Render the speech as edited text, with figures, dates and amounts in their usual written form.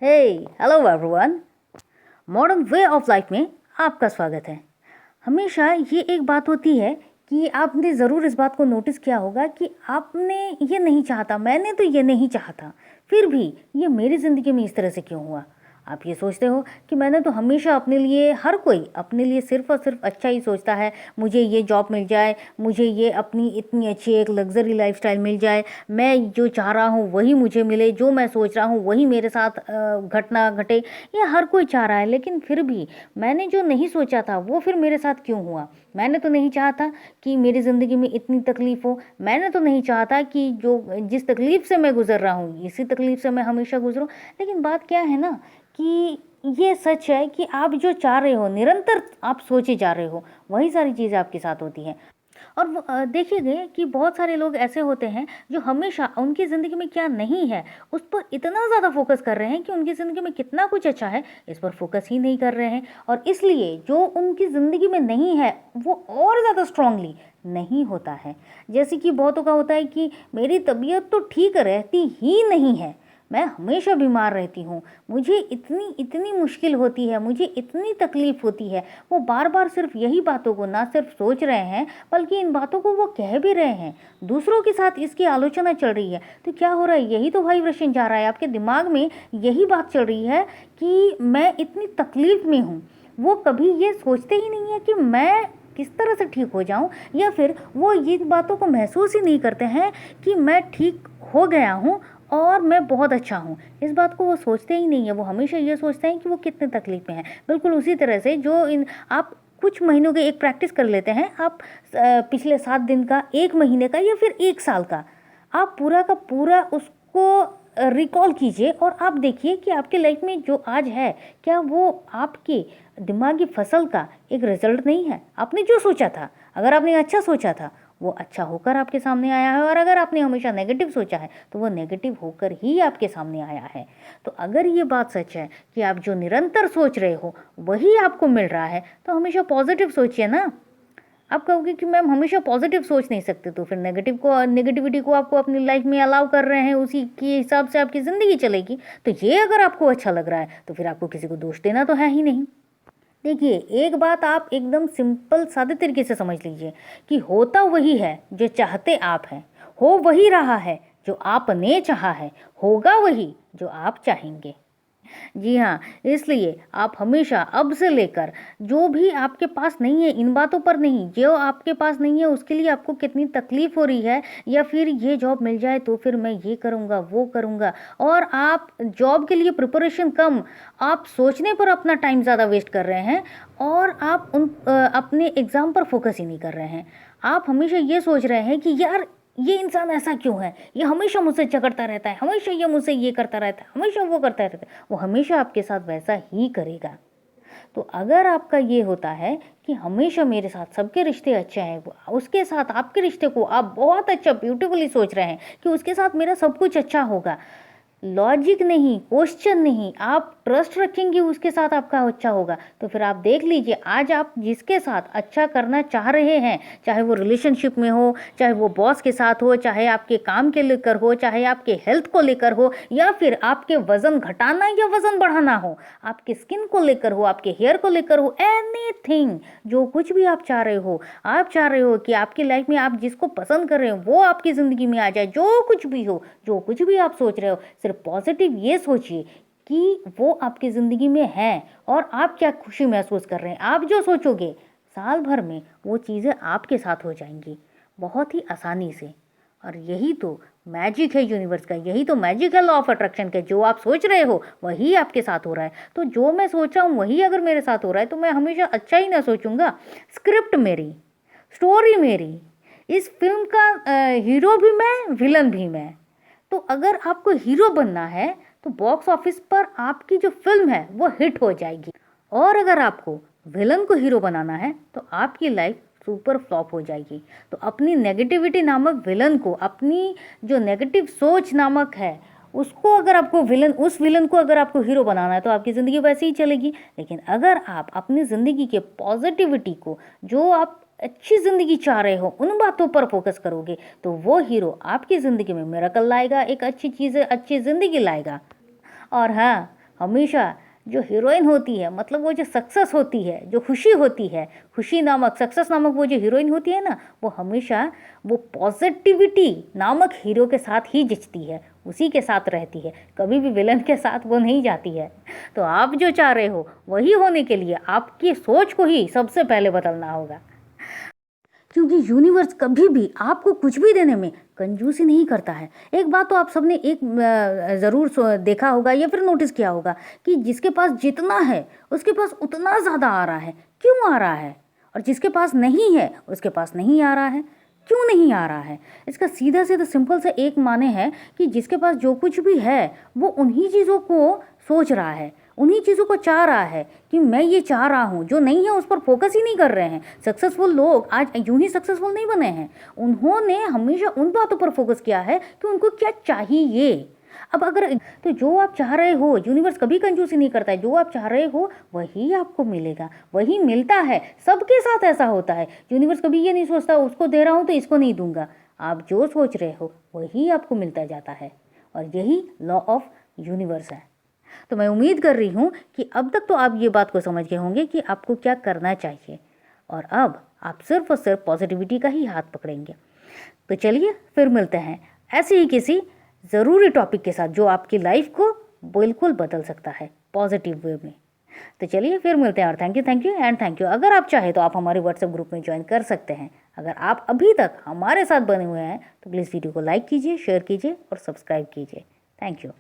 Hey hello everyone. Modern way of life में आपका स्वागत है। हमेशा ये एक बात होती है कि आपने ज़रूर इस बात को नोटिस किया होगा कि आपने ये नहीं चाहता, मैंने तो ये नहीं चाहता, फिर भी ये मेरी ज़िंदगी में इस तरह से क्यों हुआ। आप ये सोचते हो कि मैंने तो हमेशा अपने लिए, हर कोई अपने लिए सिर्फ़ और सिर्फ अच्छा ही सोचता है। मुझे ये जॉब मिल जाए, मुझे ये अपनी इतनी अच्छी एक लग्ज़री लाइफ़स्टाइल मिल जाए, मैं जो चाह रहा हूँ वही मुझे मिले, जो मैं सोच रहा हूँ वही मेरे साथ घटना घटे। ये हर कोई चाह रहा है, लेकिन फिर भी मैंने जो नहीं सोचा था वो फिर मेरे साथ क्यों हुआ। मैंने तो नहीं चाहा था कि मेरी ज़िंदगी में इतनी तकलीफ़ हो। मैंने तो नहीं चाहा था कि जो जिस तकलीफ़ से मैं गुज़र रहा हूँ इसी तकलीफ़ से मैं हमेशा गुज़रूँ। लेकिन बात क्या है ना कि ये सच है कि आप जो चाह रहे हो, निरंतर आप सोचे जा रहे हो, वही सारी चीज़ें आपके साथ होती हैं। और देखिए कि बहुत सारे लोग ऐसे होते हैं जो हमेशा उनकी ज़िंदगी में क्या नहीं है उस पर इतना ज़्यादा फोकस कर रहे हैं कि उनकी ज़िंदगी में कितना कुछ अच्छा है इस पर फोकस ही नहीं कर रहे हैं। और इसलिए जो उनकी ज़िंदगी में नहीं है वो और ज़्यादा स्ट्रांगली नहीं होता है। जैसे कि बहुतों का होता है कि मेरी तबीयत तो ठीक रहती ही नहीं है, मैं हमेशा बीमार रहती हूँ, मुझे इतनी इतनी मुश्किल होती है, मुझे इतनी तकलीफ़ होती है। वो बार बार सिर्फ यही बातों को ना सिर्फ सोच रहे हैं बल्कि इन बातों को वो कह भी रहे हैं। दूसरों के साथ इसकी आलोचना चल रही है। तो क्या हो रहा है, यही तो वाइब्रेशन जा रहा है आपके दिमाग में, यही बात चल रही है कि मैं इतनी तकलीफ़ में हूँ। वो कभी ये सोचते ही नहीं है कि मैं किस तरह से ठीक हो जाऊं, या फिर वो ये बातों को महसूस ही नहीं करते हैं कि मैं ठीक हो गया हूं और मैं बहुत अच्छा हूँ। इस बात को वो सोचते ही नहीं है। वो हमेशा ये सोचते हैं कि वो कितने तकलीफ़ में हैं। बिल्कुल उसी तरह से जो इन आप कुछ महीनों के एक प्रैक्टिस कर लेते हैं, आप पिछले 7 दिन का, 1 महीने का, या फिर 1 साल का, आप पूरा का पूरा उसको रिकॉल कीजिए और आप देखिए कि आपके लाइफ में जो आज है क्या वो आपके दिमागी फसल का एक रिजल्ट नहीं है। आपने जो सोचा था, अगर आपने अच्छा सोचा था वो अच्छा होकर आपके सामने आया है, और अगर आपने हमेशा नेगेटिव सोचा है तो वो नेगेटिव होकर ही आपके सामने आया है। तो अगर ये बात सच है कि आप जो निरंतर सोच रहे हो वही आपको मिल रहा है, तो हमेशा पॉजिटिव सोचिए ना। आप कहोगे कि मैम हमेशा पॉजिटिव सोच नहीं सकते, तो फिर नेगेटिविटी को आपको अपनी लाइफ में अलाउ कर रहे हैं, उसी के हिसाब से आपकी ज़िंदगी चलेगी। तो ये अगर आपको अच्छा लग रहा है तो फिर आपको किसी को दोष देना तो है ही नहीं। देखिए, एक बात आप एकदम सिंपल सादे तरीके से समझ लीजिए कि होता वही है जो चाहते आप हैं, हो वही रहा है जो आपने चाहा है, होगा वही जो आप चाहेंगे। जी हाँ, इसलिए आप हमेशा अब से लेकर जो भी आपके पास नहीं है, इन बातों पर नहीं, जो आपके पास नहीं है उसके लिए आपको कितनी तकलीफ हो रही है, या फिर ये जॉब मिल जाए तो फिर मैं ये करूँगा वो करूँगा, और आप जॉब के लिए प्रिपरेशन कम, आप सोचने पर अपना टाइम ज़्यादा वेस्ट कर रहे हैं, और आप अपने एग्ज़ाम पर फोकस ही नहीं कर रहे हैं। आप हमेशा ये सोच रहे हैं कि यार ये इंसान ऐसा क्यों है, ये हमेशा मुझसे झगड़ता रहता है, हमेशा ये मुझसे ये करता रहता है, हमेशा वो करता रहता है। वो हमेशा आपके साथ वैसा ही करेगा। तो अगर आपका ये होता है कि हमेशा मेरे साथ सबके रिश्ते अच्छे हैं, उसके साथ आपके रिश्ते को आप बहुत अच्छा ब्यूटीफुली सोच रहे हैं कि उसके साथ मेरा सब कुछ अच्छा होगा, लॉजिक नहीं, क्वेश्चन नहीं, आप ट्रस्ट रखेंगे उसके साथ आपका अच्छा होगा, तो फिर आप देख लीजिए आज आप जिसके साथ अच्छा करना चाह रहे हैं, चाहे वो रिलेशनशिप में हो, चाहे वो बॉस के साथ हो, चाहे आपके काम के लेकर हो, चाहे आपके हेल्थ को लेकर हो, या फिर आपके वज़न घटाना या वज़न बढ़ाना हो, आपके स्किन को लेकर हो, आपके हेयर को लेकर हो, एनीथिंग, जो कुछ भी आप चाह रहे हो, आप चाह रहे हो कि आपकी लाइफ में आप जिसको पसंद कर रहे हो वो आपकी ज़िंदगी में आ जाए, जो कुछ भी हो, जो कुछ भी आप सोच रहे हो, सिर्फ पॉजिटिव ये सोचिए कि वो आपकी ज़िंदगी में है और आप क्या खुशी महसूस कर रहे हैं। आप जो सोचोगे साल भर में वो चीज़ें आपके साथ हो जाएंगी बहुत ही आसानी से। और यही तो मैजिक है यूनिवर्स का, यही तो मैजिक है लॉ ऑफ अट्रैक्शन का। जो आप सोच रहे हो वही आपके साथ हो रहा है। तो जो मैं सोच रहा हूँ वही अगर मेरे साथ हो रहा है तो मैं हमेशा अच्छा ही ना सोचूंगा। स्क्रिप्ट मेरी, स्टोरी मेरी, इस फिल्म का हीरो भी मैं, विलन भी मैं। तो अगर आपको हीरो बनना है तो बॉक्स ऑफिस पर आपकी जो फिल्म है वो हिट हो जाएगी, और अगर आपको विलन को हीरो बनाना है तो आपकी लाइफ सुपर फ्लॉप हो जाएगी। तो अपनी नेगेटिविटी नामक विलन को, अपनी जो नेगेटिव सोच नामक है उसको, अगर आपको विलन, उस विलन को अगर आपको हीरो बनाना है तो आपकी ज़िंदगी वैसे ही चलेगी। लेकिन अगर आप अपनी ज़िंदगी के पॉजिटिविटी को, जो आप अच्छी ज़िंदगी चाह रहे हो, उन बातों पर फोकस करोगे तो वो हीरो आपकी ज़िंदगी में मिरेकल लाएगा, एक अच्छी चीज़, अच्छी ज़िंदगी लाएगा। और हाँ, हमेशा जो हीरोइन होती है, मतलब वो जो सक्सेस होती है, जो खुशी होती है, खुशी नामक, सक्सेस नामक वो जो हीरोइन होती है ना, वो हमेशा वो पॉजिटिविटी नामक हीरो के साथ ही जचती है, उसी के साथ रहती है, कभी भी विलन के साथ वो नहीं जाती है। तो आप जो चाह रहे हो वही होने के लिए आपकी सोच को ही सबसे पहले बदलना होगा, क्योंकि यूनिवर्स कभी भी आपको कुछ भी देने में कंजूसी नहीं करता है। एक बात तो आप सबने एक ज़रूर देखा होगा या फिर नोटिस किया होगा कि जिसके पास जितना है उसके पास उतना ज़्यादा आ रहा है। क्यों आ रहा है? और जिसके पास नहीं है उसके पास नहीं आ रहा है। क्यों नहीं आ रहा है? इसका सीधा सीधा सिंपल से एक माने है कि जिसके पास जो कुछ भी है वो उन्हीं चीज़ों को सोच रहा है, उन्हीं चीज़ों को चाह रहा है कि मैं ये चाह रहा हूँ। जो नहीं है उस पर फोकस ही नहीं कर रहे हैं। सक्सेसफुल लोग आज यूं ही सक्सेसफुल नहीं बने हैं, उन्होंने हमेशा उन बातों पर फोकस किया है कि उनको क्या चाहिए। अब अगर तो जो आप चाह रहे हो, यूनिवर्स कभी कंजूसी नहीं करता है, जो आप चाह रहे हो वही आपको मिलेगा, वही मिलता है। सबके साथ ऐसा होता है। यूनिवर्स कभी ये नहीं सोचता उसको दे रहा हूँ तो इसको नहीं दूंगा। आप जो सोच रहे हो वही आपको मिलता जाता है, और यही लॉ ऑफ यूनिवर्स है। तो मैं उम्मीद कर रही हूँ कि अब तक तो आप ये बात को समझ गए होंगे कि आपको क्या करना चाहिए, और अब आप सिर्फ और सिर्फ पॉजिटिविटी का ही हाथ पकड़ेंगे। तो चलिए फिर मिलते हैं ऐसे ही किसी ज़रूरी टॉपिक के साथ जो आपकी लाइफ को बिल्कुल बदल सकता है पॉजिटिव वे में। तो चलिए फिर मिलते हैं, और thank you and thank you. अगर आप चाहें तो आप हमारे व्हाट्सएप ग्रुप में ज्वाइन कर सकते हैं। अगर आप अभी तक हमारे साथ बने हुए हैं तो प्लीज़ वीडियो को लाइक कीजिए, शेयर कीजिए और सब्सक्राइब कीजिए। Thank you.